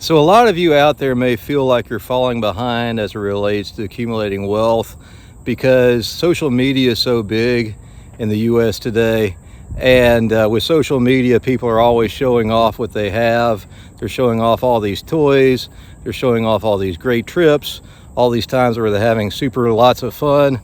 So a lot of you out there may feel like you're falling behind as it relates to accumulating wealth because social media is so big in the US today. And with social media, people are always showing off what they have. They're showing off all these toys. They're showing off all these great trips, all these times where they're having lots of fun.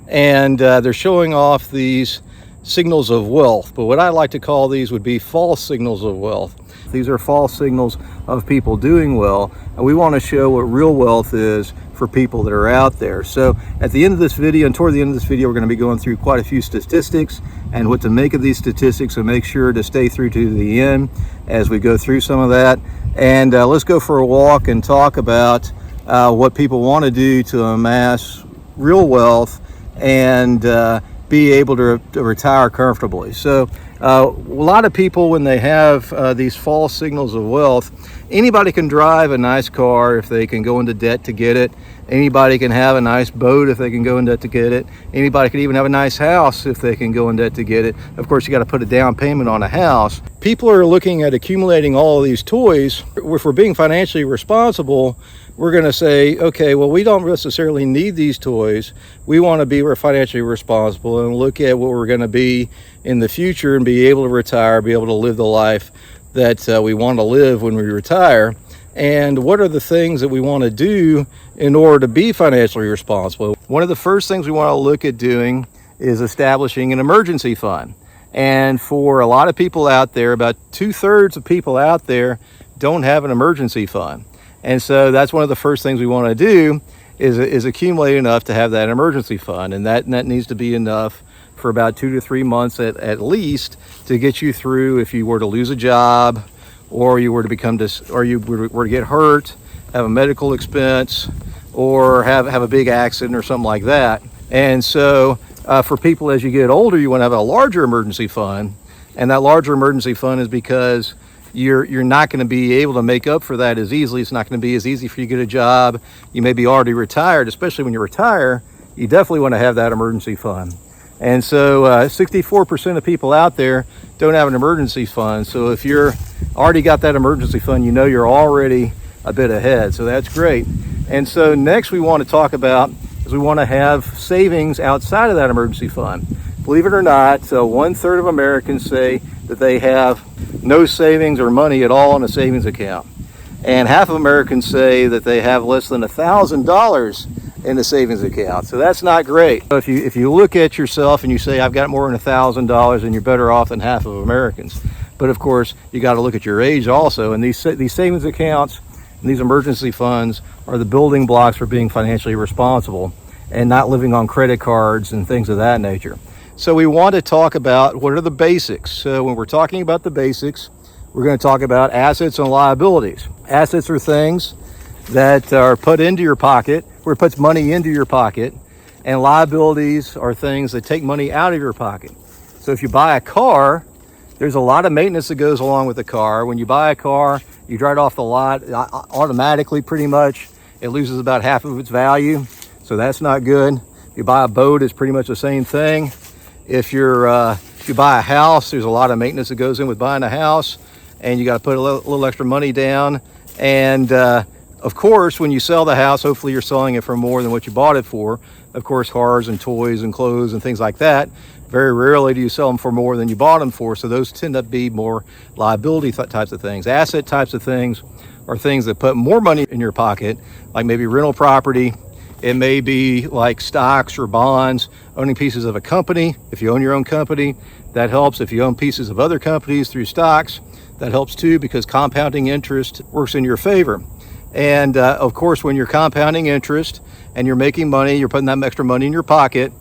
And they're showing off these signals of wealth. But what I like to call these would be false signals of wealth. These are false signals of people doing well, and we want to show what real wealth is for people that are out there. So at the end of this video, and toward the end of this video, we're going to be going through quite a few statistics and what to make of these statistics, so make sure to stay through to the end as we go through some of that. And let's go for a walk and talk about what people want to do to amass real wealth and be able to retire comfortably. So a lot of people, when they have these false signals of wealth, anybody can drive a nice car if they can go into debt to get it. Anybody can have a nice boat if they can go in debt to get it. Anybody can even have a nice house if they can go in debt to get it. Of course, you got to put a down payment on a house. People are looking at accumulating all of these toys. If we're being financially responsible, we're going to say, okay, well, we don't necessarily need these toys. We want to be financially responsible and look at what we're going to be in the future and be able to retire, be able to live the life that we want to live when we retire. And what are the things that we want to do in order to be financially responsible? One of the first things we want to look at doing is establishing an emergency fund. And for a lot of people out there, about 2/3 of people out there don't have an emergency fund. And so that's one of the first things we want to do is accumulate enough to have that emergency fund. And that needs to be enough for about 2 to 3 months at least to get you through if you were to lose a job, or you were to get hurt, have a medical expense, or have a big accident or something like that. And so for people, as you get older, you want to have a larger emergency fund. And that larger emergency fund is because you're not going to be able to make up for that as easily. It's not going to be as easy for you to get a job. You may be already retired. Especially when you retire, you definitely want to have that emergency fund. And so 64% of people out there don't have an emergency fund. So if you're already got that emergency fund, you know you're already a bit ahead. So that's great. And so next we want to talk about is we want to have savings outside of that emergency fund. Believe it or not, so 1/3 of Americans say that they have no savings or money at all in a savings account. And half of Americans say that they have less than $1,000 in a savings account. So that's not great. So if you look at yourself and you say, I've got more than $1,000, then you're better off than half of Americans. But of course, you got to look at your age also. And these savings accounts and these emergency funds are the building blocks for being financially responsible and not living on credit cards and things of that nature. So we want to talk about what are the basics. So when we're talking about the basics, we're going to talk about assets and liabilities. Assets are things that are put into your pocket, where it puts money into your pocket, and liabilities are things that take money out of your pocket. So if you buy a car, there's a lot of maintenance that goes along with the car. When you buy a car, you drive it off the lot automatically, pretty much. It loses about half of its value, so that's not good. If you buy a boat, it's pretty much the same thing. If you buy a house, there's a lot of maintenance that goes in with buying a house, and you got to put a little extra money down. And of course, when you sell the house, hopefully you're selling it for more than what you bought it for. Of course, cars and toys and clothes and things like that, very rarely do you sell them for more than you bought them for. So those tend to be more liability types of things. Asset types of things are things that put more money in your pocket, like maybe rental property. It may be like stocks or bonds, owning pieces of a company. If you own your own company, that helps. If you own pieces of other companies through stocks, that helps too, because compounding interest works in your favor. And of course, when you're compounding interest and you're making money, you're putting that extra money in your pocket,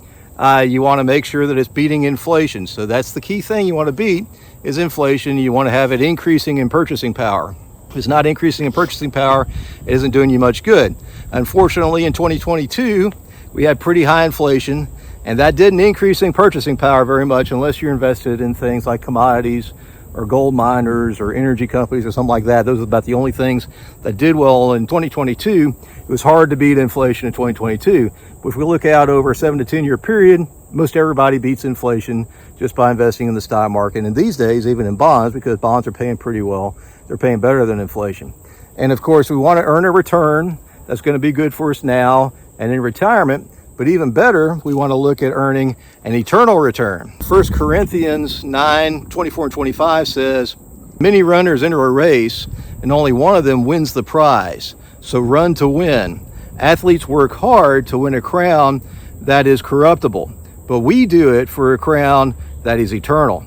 you want to make sure that it's beating inflation. So that's the key thing you want to beat is inflation. You want to have it increasing in purchasing power. If it's not increasing in purchasing power, it isn't doing you much good. Unfortunately, in 2022, we had pretty high inflation, and that didn't increase in purchasing power very much unless you're invested in things like commodities or gold miners or energy companies or something like that. Those are about the only things that did well in 2022. It was hard to beat inflation in 2022. But if we look out over a 7 to 10 year period, most everybody beats inflation just by investing in the stock market. And these days, even in bonds, because bonds are paying pretty well, they're paying better than inflation. And of course, we want to earn a return that's going to be good for us now and in retirement. But even better, we want to look at earning an eternal return. 1 Corinthians 9:24-25 says, many runners enter a race, and only one of them wins the prize. So run to win. Athletes work hard to win a crown that is corruptible, but we do it for a crown that is eternal.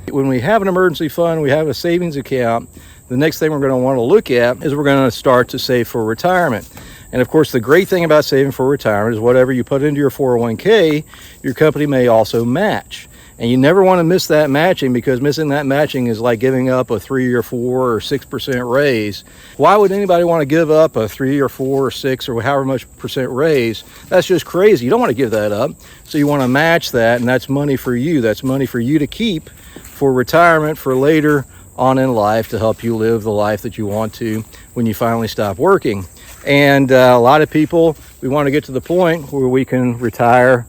When we have an emergency fund, we have a savings account, the next thing we're going to want to look at is we're going to start to save for retirement. And of course, the great thing about saving for retirement is whatever you put into your 401k, your company may also match. And you never want to miss that matching, because missing that matching is like giving up a 3 or 4 or 6% raise. Why would anybody want to give up a 3 or 4 or 6 or however much percent raise? That's just crazy. You don't want to give that up. So you want to match that, and that's money for you. That's money for you to keep for retirement, for later on in life, to help you live the life that you want to when you finally stop working. And a lot of people, we want to get to the point where we can retire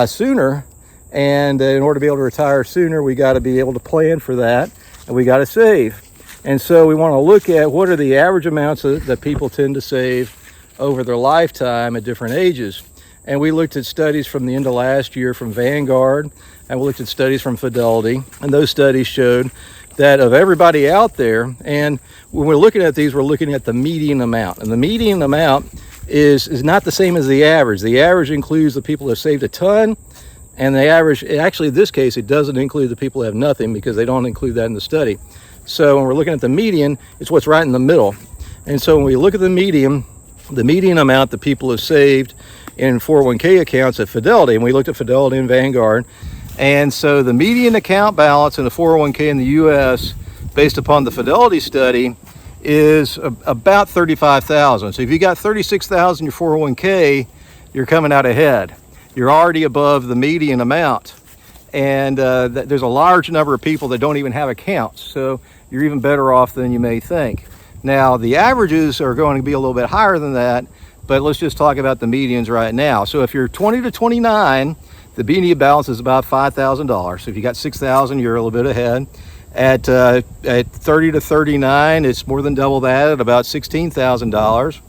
sooner. And in order to be able to retire sooner, we got to be able to plan for that, and we got to save. And so we want to look at what are the average amounts that people tend to save over their lifetime at different ages. And we looked at studies from the end of last year from Vanguard, and we looked at studies from Fidelity, and those studies showed that of everybody out there, and when we're looking at these, we're looking at the median amount. And the median amount is not the same as the average. The average includes the people that saved a ton, and the average, actually in this case, it doesn't include the people who have nothing, because they don't include that in the study. So when we're looking at the median, it's what's right in the middle. And so when we look at the median amount that people have saved in 401k accounts at Fidelity, and we looked at Fidelity and Vanguard, and so the median account balance in a 401k in the US, based upon the Fidelity study, is about $35,000. So if you got $36,000 in your 401k, you're coming out ahead. You're already above the median amount. And there's a large number of people that don't even have accounts. So you're even better off than you may think. Now, the averages are going to be a little bit higher than that, but let's just talk about the medians right now. So if you're 20 to 29, the median balance is about $5,000. So if you got $6,000, you're a little bit ahead. At 30 to 39, it's more than double that at about $16,000.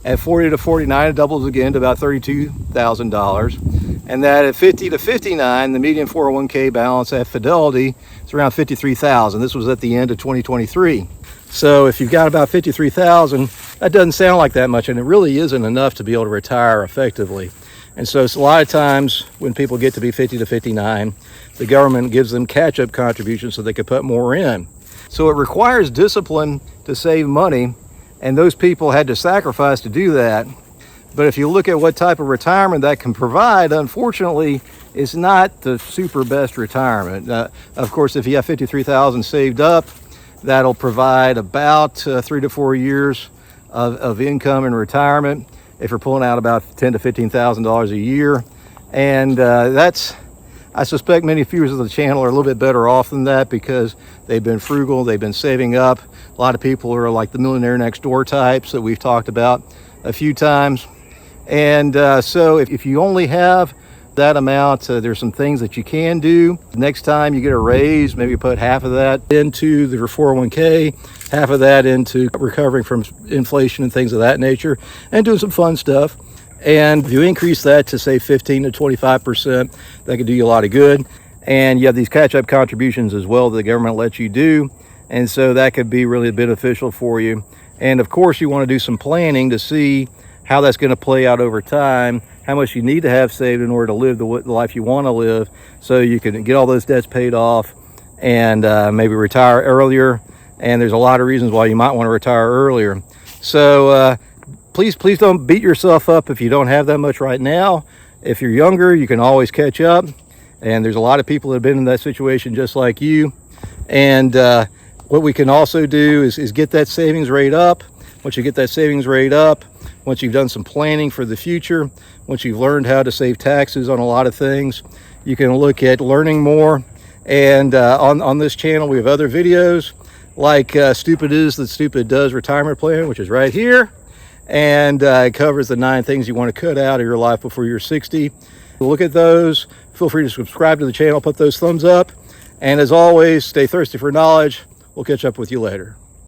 At 40 to 49, it doubles again to about $32,000. And that at 50 to 59, the median 401k balance at Fidelity is around $53,000. This was at the end of 2023. So if you've got about $53,000, that doesn't sound like that much, and it really isn't enough to be able to retire effectively. And so it's a lot of times when people get to be 50 to 59, the government gives them catch-up contributions so they can put more in. So it requires discipline to save money, and those people had to sacrifice to do that. But if you look at what type of retirement that can provide, unfortunately, it's not the super best retirement. Of course, if you have $53,000 saved up, that'll provide about 3 to 4 years of income in retirement, if you're pulling out about $10,000 to $15,000 a year. And I suspect many viewers of the channel are a little bit better off than that, because they've been frugal, they've been saving up. A lot of people are like the millionaire next door types that we've talked about a few times. And so if you only have that amount, there's some things that you can do. Next time you get a raise, maybe put half of that into the 401k, half of that into recovering from inflation and things of that nature, and doing some fun stuff. And if you increase that to say 15 to 25%, that could do you a lot of good. And you have these catch-up contributions as well that the government lets you do, and so that could be really beneficial for you. And of course, you want to do some planning to see how that's going to play out over time, how much you need to have saved in order to live the life you want to live, so you can get all those debts paid off and maybe retire earlier. And there's a lot of reasons why you might want to retire earlier. So please don't beat yourself up if you don't have that much right now. If you're younger, you can always catch up. And there's a lot of people that have been in that situation just like you. And what we can also do is get that savings rate up. Once you get that savings rate up, once you've done some planning for the future, once you've learned how to save taxes on a lot of things, you can look at learning more. And on this channel, we have other videos like Stupid Is That Stupid Does Retirement Plan, which is right here. And it covers the 9 things you want to cut out of your life before you're 60. Look at those. Feel free to subscribe to the channel, put those thumbs up. And as always, stay thirsty for knowledge. We'll catch up with you later.